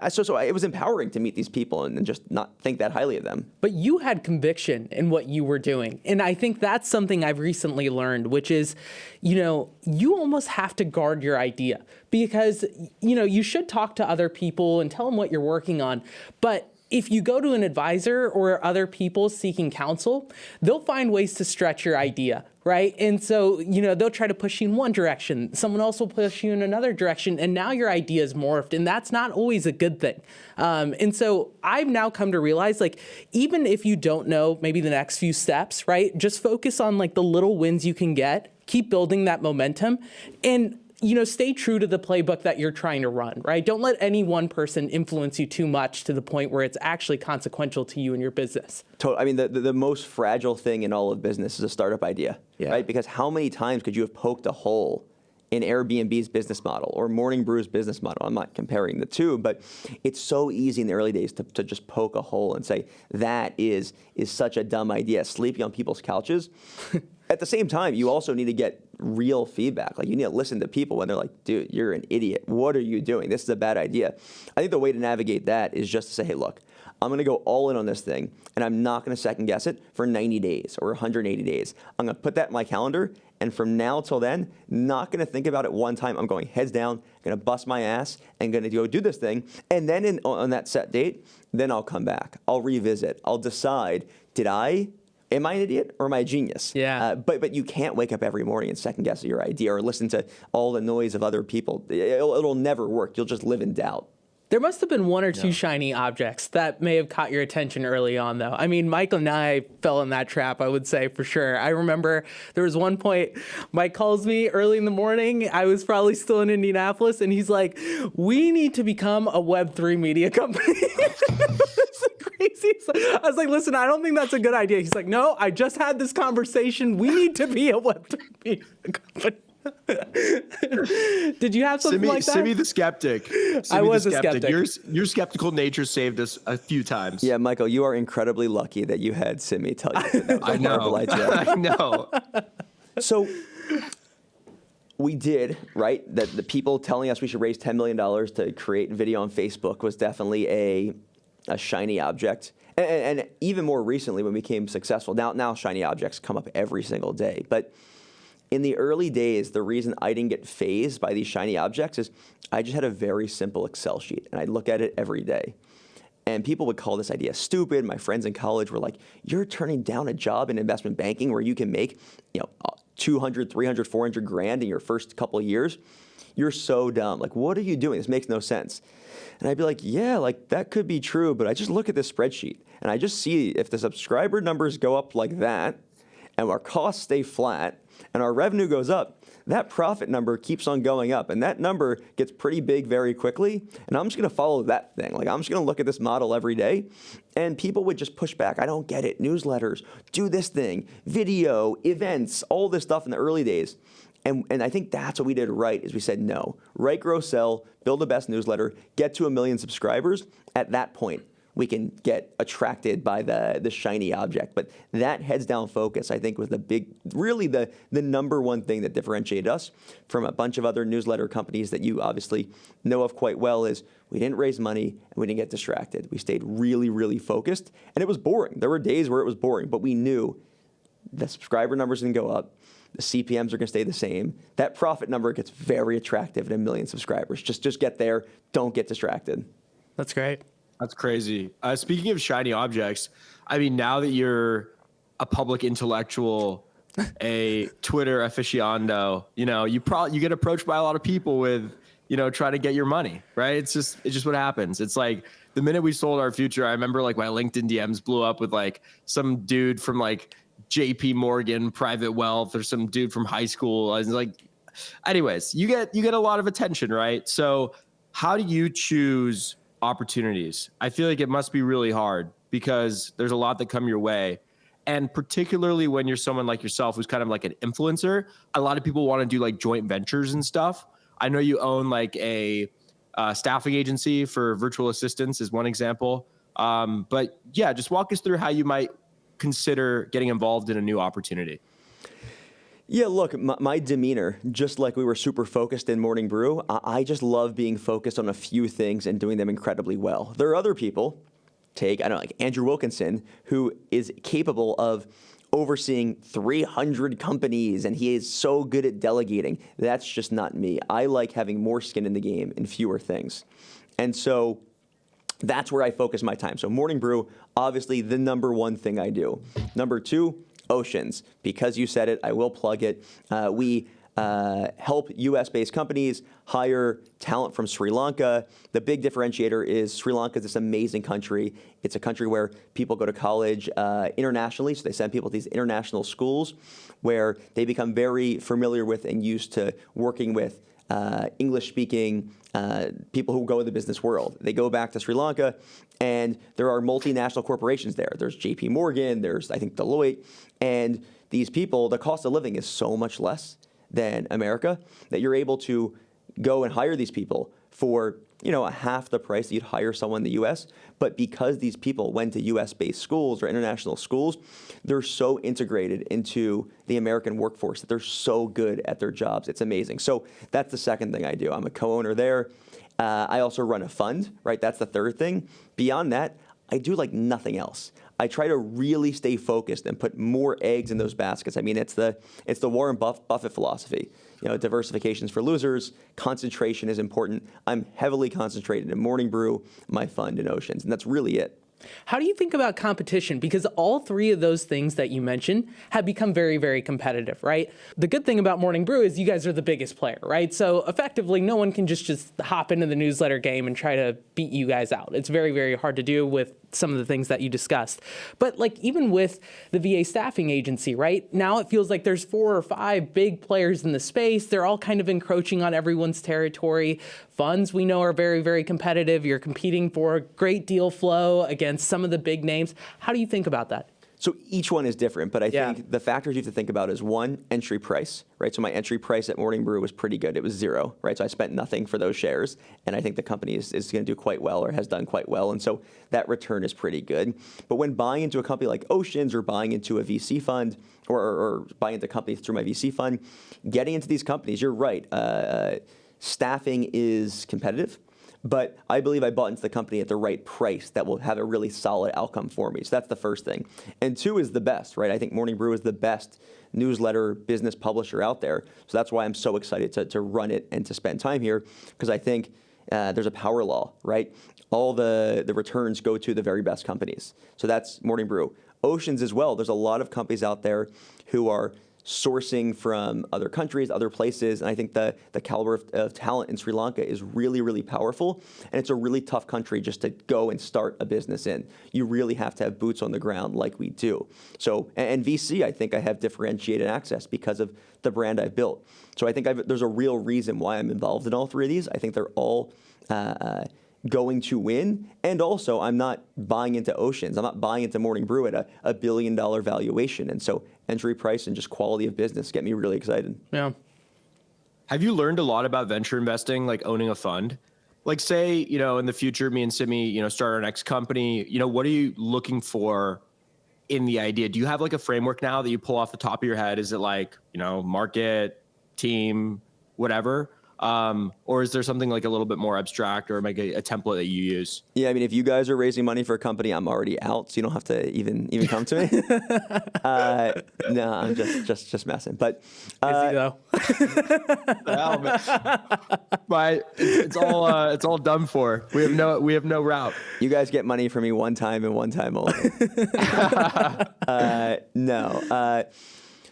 So it was empowering to meet these people and just not think that highly of them. But you had conviction in what you were doing. And I think that's something I've recently learned, which is, you almost have to guard your idea because, you should talk to other people and tell them what you're working on. But if you go to an advisor or other people seeking counsel, they'll find ways to stretch your idea, right? And so, they'll try to push you in one direction. Someone else will push you in another direction. And now your idea is morphed. And that's not always a good thing. And so I've now come to realize, even if you don't know maybe the next few steps, right? Just focus on the little wins you can get. Keep building that momentum. And stay true to the playbook that you're trying to run, right? Don't let any one person influence you too much to the point where it's actually consequential to you and your business. I mean, the most fragile thing in all of business is a startup idea, right? Because how many times could you have poked a hole in Airbnb's business model or Morning Brew's business model? I'm not comparing the two, but it's so easy in the early days to just poke a hole and say, that is such a dumb idea, sleeping on people's couches. At the same time, you also need to get real feedback. You need to listen to people when they're like, dude, you're an idiot. What are you doing? This is a bad idea. I think the way to navigate that is just to say, hey, look, I'm going to go all in on this thing, and I'm not going to second guess it for 90 days or 180 days. I'm going to put that in my calendar, and from now till then, not going to think about it one time. I'm going heads down, going to bust my ass, and going to go do this thing. And then on that set date, then I'll come back. I'll revisit. I'll decide, am I an idiot or am I a genius? Yeah. But you can't wake up every morning and second guess your idea or listen to all the noise of other people. It'll never work. You'll just live in doubt. There must have been one or two shiny objects that may have caught your attention early on, though. I mean, Michael and I fell in that trap, I would say, for sure. I remember there was one point, Mike calls me early in the morning. I was probably still in Indianapolis, and he's like, we need to become a Web3 media company. It's crazy. I was like, listen, I don't think that's a good idea. He's like, no, I just had this conversation. We need to be a Web3 media company. Did you have something like that? Simi the skeptic. I was a skeptic. Your skeptical nature saved us a few times. Yeah, Michael, you are incredibly lucky that you had Simi tell you that was a horrible idea. I know. So we did, right? That the people telling us we should raise $10 million to create video on Facebook was definitely a shiny object. And even more recently when we became successful, now shiny objects come up every single day. But in the early days, the reason I didn't get fazed by these shiny objects is I just had a very simple Excel sheet, and I'd look at it every day. And people would call this idea stupid. My friends in college were like, you're turning down a job in investment banking where you can make 200, 300, 400 grand in your first couple of years? You're so dumb. What are you doing? This makes no sense. And I'd be like, yeah, that could be true, but I just look at this spreadsheet, and I just see if the subscriber numbers go up like that, and our costs stay flat, and our revenue goes up, that profit number keeps on going up, and that number gets pretty big very quickly, and I'm just going to follow that thing. I'm just going to look at this model every day, and people would just push back. I don't get it. Newsletters, do this thing, video, events, all this stuff in the early days. And I think that's what we did right, is we said no. Write, grow, sell, build the best newsletter, get to 1 million subscribers. At that point, we can get attracted by the shiny object. But that heads down focus, I think, was really the number one thing that differentiated us from a bunch of other newsletter companies that you obviously know of quite well. Is we didn't raise money and we didn't get distracted. We stayed really, really focused, and it was boring. There were days where it was boring, but we knew the subscriber numbers didn't go up. The CPMs are going to stay the same. That profit number gets very attractive at 1 million subscribers. Just get there. Don't get distracted. That's great. That's crazy. Speaking of shiny objects, I mean, now that you're a public intellectual, a Twitter aficionado, you get approached by a lot of people with, trying to get your money, right? It's just what happens. It's like the minute we sold our future, I remember my LinkedIn DMs blew up with some dude from JP Morgan Private Wealth or some dude from high school. I was like, anyways, you get a lot of attention, right? So how do you choose opportunities? I feel like it must be really hard because there's a lot that come your way. And particularly when you're someone like yourself, who's kind of like an influencer, a lot of people want to do joint ventures and stuff. I know you own a staffing agency for virtual assistants is one example. But yeah, just walk us through how you might consider getting involved in a new opportunity. Yeah, look, my demeanor, just like we were super focused in Morning Brew, I just love being focused on a few things and doing them incredibly well. There are other people, I don't know, like Andrew Wilkinson, who is capable of overseeing 300 companies, and he is so good at delegating. That's just not me. I like having more skin in the game and fewer things. And so that's where I focus my time. So Morning Brew, obviously the number one thing I do. Number two, Oceans. Because you said it, I will plug it. We help US-based companies hire talent from Sri Lanka. The big differentiator is Sri Lanka is this amazing country. It's a country where people go to college internationally, so they send people to these international schools where they become very familiar with and used to working with English-speaking people who go in the business world. They go back to Sri Lanka, and there are multinational corporations there. There's JP Morgan, there's, I think, Deloitte, and these people, the cost of living is so much less than America that you're able to go and hire these people for, a half the price that you'd hire someone in the US. But because these people went to US-based schools or international schools, they're so integrated into the American workforce that they're so good at their jobs. It's amazing. So that's the second thing I do. I'm a co-owner there. I also run a fund, right? That's the third thing. Beyond that, I do like nothing else. I try to really stay focused and put more eggs in those baskets. I mean, it's the Warren Buffett philosophy. Diversification's for losers. Concentration is important. I'm heavily concentrated in Morning Brew, my fund, and Oceans, and that's really it. How do you think about competition? Because all three of those things that you mentioned have become very, very competitive, right? The good thing about Morning Brew is you guys are the biggest player, right? So effectively, no one can just hop into the newsletter game and try to beat you guys out. It's very, very hard to do with some of the things that you discussed. But like even with the VA staffing agency, right? Now it feels like there's 4 or 5 big players in the space. They're all kind of encroaching on everyone's territory. Funds we know are very, very competitive. You're competing for great deal flow against some of the big names. How do you think about that? So each one is different, but I think the factors you have to think about is one, entry price, right? So my entry price at Morning Brew was pretty good. It was 0, right? So I spent nothing for those shares, and I think the company is going to do quite well or has done quite well, and so that return is pretty good. But when buying into a company like Oceans or buying into a VC fund or buying into companies through my VC fund, getting into these companies, you're right, staffing is competitive. But I believe I bought into the company at the right price that will have a really solid outcome for me. So that's the first thing. And 2 is the best, right? I think Morning Brew is the best newsletter business publisher out there. So that's why I'm so excited to run it and to spend time here, because I think there's a power law, right? All the returns go to the very best companies. So that's Morning Brew. Oceans as well. There's a lot of companies out there who are sourcing from other countries, other places, and I think the caliber of talent in Sri Lanka is really, really powerful, and it's a really tough country just to go and start a business in. You really have to have boots on the ground like we do. So, and VC, I think I have differentiated access because of the brand I've built. So I think there's a real reason why I'm involved in all 3 of these. I think they're all going to win. And also, I'm not buying into Oceans. I'm not buying into Morning Brew at a $1 billion valuation. And so entry price and just quality of business get me really excited. Yeah. Have you learned a lot about venture investing, like owning a fund? Like say, in the future, me and Simi, start our next company, what are you looking for in the idea? Do you have like a framework now that you pull off the top of your head? Is it like, market, team, whatever? Or is there something like a little bit more abstract or like a template that you use? Yeah, I mean, if you guys are raising money for a company, I'm already out, so you don't have to even come to me. No, I'm just messing. But Busy though. But it's all done for. We have no route. You guys get money from me one time and one time only. No.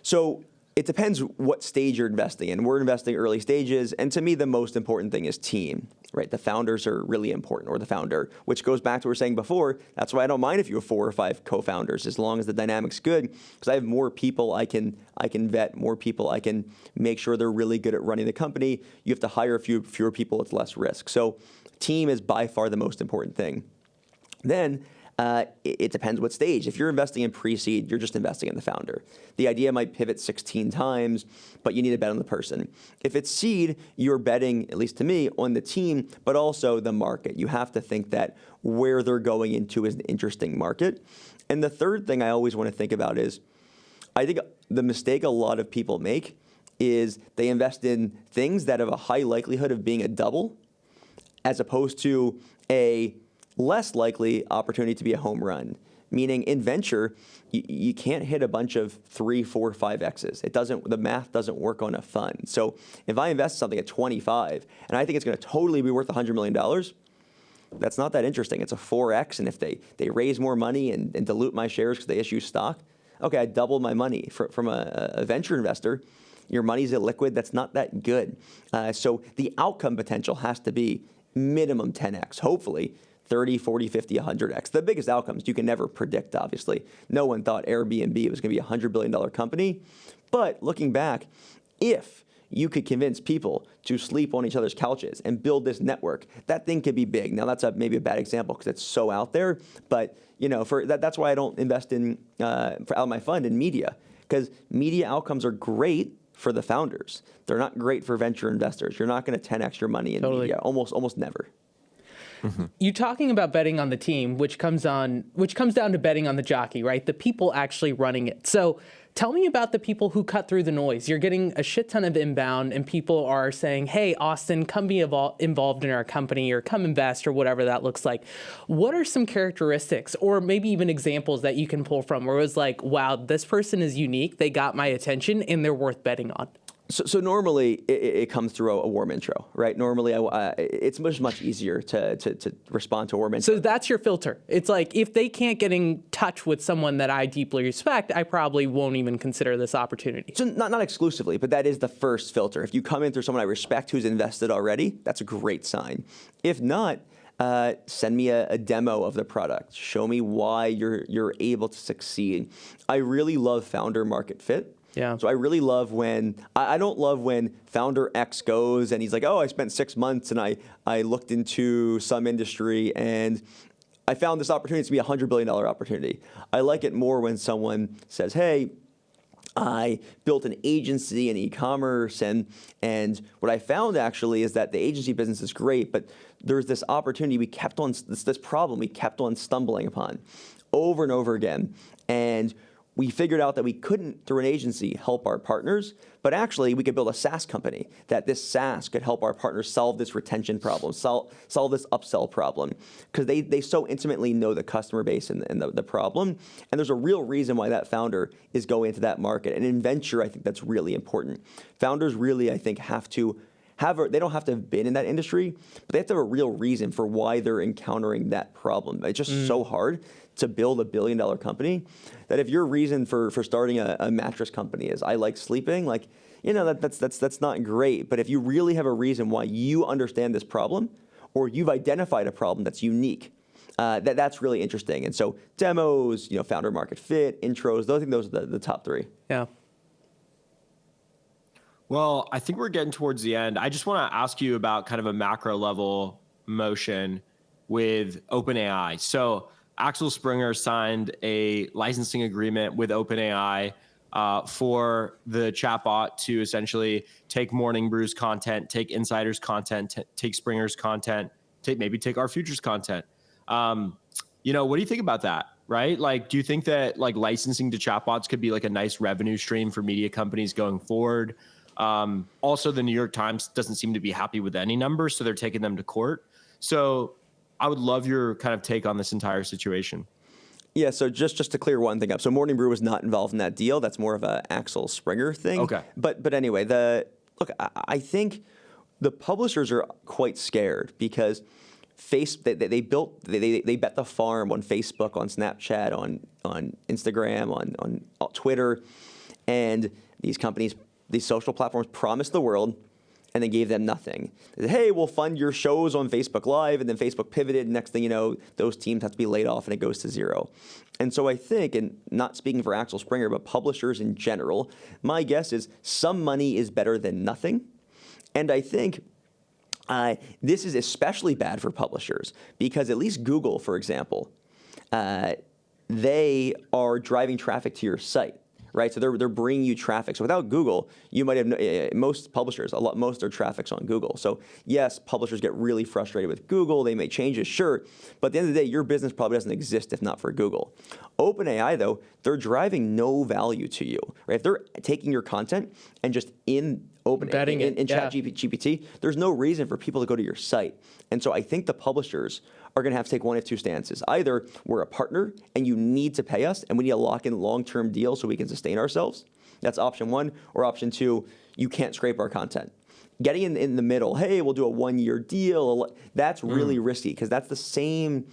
So it depends what stage you're investing in. We're investing early stages, and to me, the most important thing is team, right? The founders are really important, or the founder, which goes back to what we were saying before. That's why I don't mind if you have 4 or 5 co-founders, as long as the dynamic's good, because I have more people I can vet, more people I can make sure they're really good at running the company. You have to hire fewer people, it's less risk. So team is by far the most important thing. Then it depends what stage. If you're investing in pre-seed, you're just investing in the founder. The idea might pivot 16 times, but you need to bet on the person. If it's seed, you're betting, at least to me, on the team, but also the market. You have to think that where they're going into is an interesting market. And the third thing I always want to think about is, I think the mistake a lot of people make is they invest in things that have a high likelihood of being a double, as opposed to a less likely opportunity to be a home run. Meaning in venture, you can't hit a bunch of 3, 4, 5X's. The math doesn't work on a fund. So if I invest something at 25 and I think it's going to totally be worth $100 million, that's not that interesting. It's a 4X, and if they raise more money and dilute my shares because they issue stock, okay, I doubled my money. From a venture investor, your money's illiquid. That's not that good. So the outcome potential has to be minimum 10X, hopefully 30, 40, 50, 100X. The biggest outcomes you can never predict, obviously. No one thought Airbnb was going to be a $100 billion company. But looking back, if you could convince people to sleep on each other's couches and build this network, that thing could be big. Now, that's maybe a bad example because it's so out there. But that's why I don't invest out of my fund in media, because media outcomes are great for the founders. They're not great for venture investors. You're not going to 10X your money in media, almost never. Mm-hmm. You talking about betting on the team, which comes down to betting on the jockey, right? The people actually running it. So tell me about the people who cut through the noise. You're getting a shit ton of inbound, and people are saying, hey, Austin, come be involved in our company, or come invest, or whatever that looks like. What are some characteristics, or maybe even examples that you can pull from where it was like, wow, this person is unique, they got my attention, and they're worth betting on? So normally it comes through a warm intro, right? Normally it's much easier to respond to a warm intro. So that's your filter. It's like, if they can't get in touch with someone that I deeply respect, I probably won't even consider this opportunity. So not exclusively, but that is the first filter. If you come in through someone I respect who's invested already, that's a great sign. If not, send me a demo of the product. Show me why you're able to succeed. I really love founder market fit. Yeah. So I really love when, I don't love when founder X goes and he's like, oh, I spent 6 months and I looked into some industry and I found this opportunity to be a $100 billion opportunity. I like it more when someone says, hey, I built an agency in e-commerce, and what I found actually is that the agency business is great, but there's this opportunity this problem we kept on stumbling upon over and over again. And we figured out that we couldn't, through an agency, help our partners, but actually we could build a SaaS company, that this SaaS could help our partners solve this retention problem, solve this upsell problem, because they so intimately know the customer base and the problem. And there's a real reason why that founder is going into that market. And in venture, I think that's really important. Founders really, I think, they don't have to have been in that industry, but they have to have a real reason for why they're encountering that problem. It's just so hard to build a $1 billion company that if your reason for starting a mattress company is I like sleeping, that's not great. But if you really have a reason why you understand this problem, or you've identified a problem that's unique, that's really interesting. And so demos, founder market fit, intros, I think those are the top three. Yeah. Well, I think we're getting towards the end. I just want to ask you about kind of a macro level motion with OpenAI. So Axel Springer signed a licensing agreement with OpenAI for the chatbot to essentially take Morning Brew's content, take Insider's content, take Springer's content, take our Futures content. What do you think about that? Right? Like, do you think that licensing to chatbots could be a nice revenue stream for media companies going forward? Also, the New York Times doesn't seem to be happy with any numbers, so they're taking them to court. So I would love your kind of take on this entire situation. Yeah, so just to clear one thing up. So Morning Brew was not involved in that deal. That's more of a Axel Springer thing. Okay. But anyway, I think the publishers are quite scared because they bet the farm on Facebook, on Snapchat, on Instagram, on Twitter, and these companies, these social platforms promised the world, and they gave them nothing. They said, hey, we'll fund your shows on Facebook Live, and then Facebook pivoted. Next thing you know, those teams have to be laid off, and it goes to zero. And so I think, and not speaking for Axel Springer, but publishers in general, my guess is some money is better than nothing. And I think this is especially bad for publishers because at least Google, for example, they are driving traffic to your site. right? So they're bringing you traffic. So without Google, you might have most publishers, most of their traffic's on Google. So yes, publishers get really frustrated with Google. They make changes, sure, but at the end of the day, your business probably doesn't exist if not for Google. OpenAI, though, they're driving no value to you, right? If they're taking your content and just in ChatGPT, there's no reason for people to go to your site. And so I think the publishers are going to have to take one of two stances. Either we're a partner and you need to pay us and we need to lock in long-term deals so we can sustain ourselves. That's option one. Or option two, you can't scrape our content. Getting in the middle, hey, we'll do a 1-year deal. That's really risky because that's the same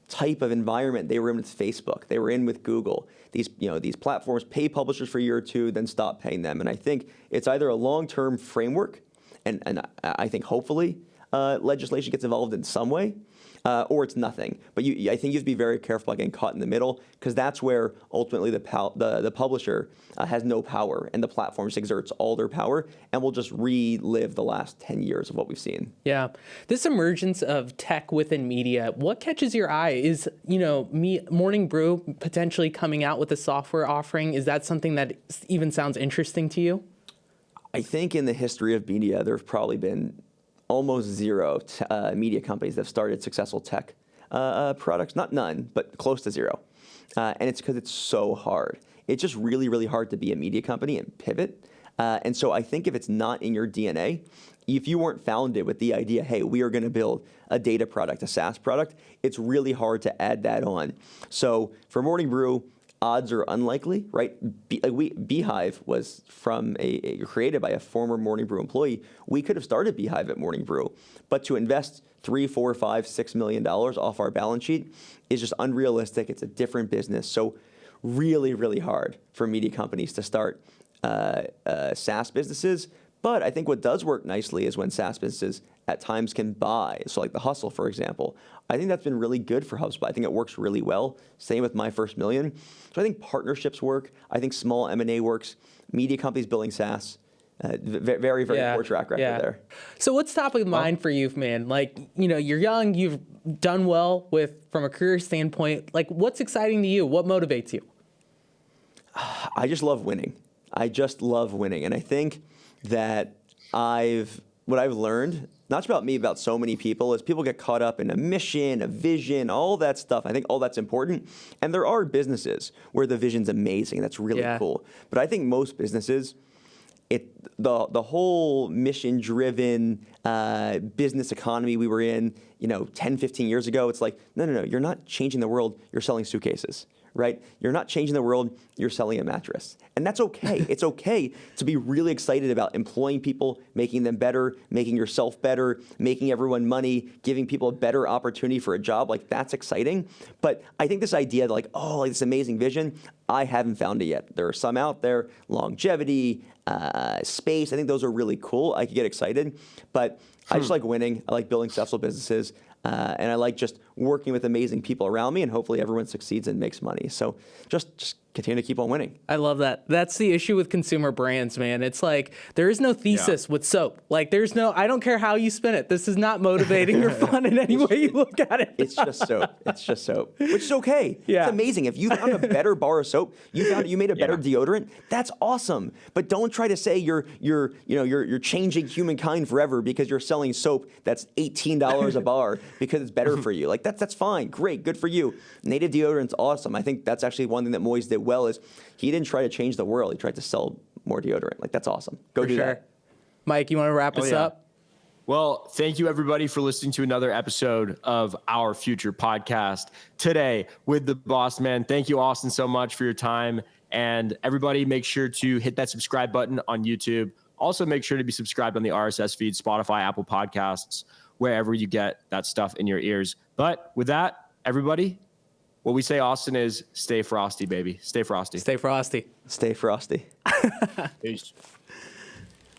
type of environment they were in with Facebook. They were in with Google. These platforms pay publishers for a year or two, then stop paying them. And I think it's either a long-term framework, and I think hopefully legislation gets involved in some way, or it's nothing. But I think you have to be very careful about getting caught in the middle, because that's where ultimately the publisher has no power, and the platform just exerts all their power, and we'll just relive the last 10 years of what we've seen. Yeah. This emergence of tech within media, what catches your eye? Is, Morning Brew potentially coming out with a software offering? Is that something that even sounds interesting to you? I think in the history of media, there have probably been almost zero media companies that have started successful tech products. Not none, but close to zero. And it's because it's so hard. It's just really, really hard to be a media company and pivot. And so I think if it's not in your DNA, if you weren't founded with the idea, hey, we are going to build a data product, a SaaS product, it's really hard to add that on. So for Morning Brew, odds are unlikely, right? Beehive was created by a former Morning Brew employee. We could have started Beehive at Morning Brew, but to invest $3, $4, $5, $6 million off our balance sheet is just unrealistic. It's a different business. So really, really hard for media companies to start SaaS businesses. But I think what does work nicely is when SaaS businesses at times can buy. So like The Hustle, for example. I think that's been really good for HubSpot. I think it works really well. Same with My First Million. So I think partnerships work. I think small M&A works. Media companies building SaaS. Very, very poor track record there. So what's top of mind for you, man? Like, you're young, you've done well from a career standpoint. Like, what's exciting to you? What motivates you? I just love winning. And I think that what I've learned, not just about me, about so many people, is people get caught up in a mission, a vision, all that stuff. I think all that's important. And there are businesses where the vision's amazing. That's really cool. But I think most businesses, the whole mission-driven business economy we were in, 10, 15 years ago, it's like, no, you're not changing the world, you're selling suitcases. Right? You're not changing the world, you're selling a mattress. And that's okay. It's okay to be really excited about employing people, making them better, making yourself better, making everyone money, giving people a better opportunity for a job. Like, that's exciting. But I think this idea that this amazing vision, I haven't found it yet. There are some out there, longevity, space. I think those are really cool. I could get excited. But I just like winning. I like building successful businesses. And I like just working with amazing people around me, and hopefully everyone succeeds and makes money. So just continue to keep on winning. I love that. That's the issue with consumer brands, man. It's like there is no thesis with soap. Like I don't care how you spin it. This is not motivating or fun in any way you look at it. It's just soap, which is okay. Yeah. It's amazing. If you found a better bar of soap, you made a better deodorant, that's awesome. But don't try to say you're changing humankind forever because you're selling soap that's $18 a bar because it's better for you. Like that's fine. Great. Good for you. Native deodorant's awesome. I think that's actually one thing that Moise did well is he didn't try to change the world. He tried to sell more deodorant. Like, that's awesome. Go do that. Mike, you want to wrap us up? Well, thank you everybody for listening to another episode of Our Future Podcast today with the Boss Man. Thank you, Austin, so much for your time. And everybody, make sure to hit that subscribe button on YouTube. Also, make sure to be subscribed on the RSS feed, Spotify, Apple Podcasts, wherever you get that stuff in your ears. But with that, everybody, what we say, Austin, is stay frosty, baby. Stay frosty. Stay frosty. Stay frosty. Peace.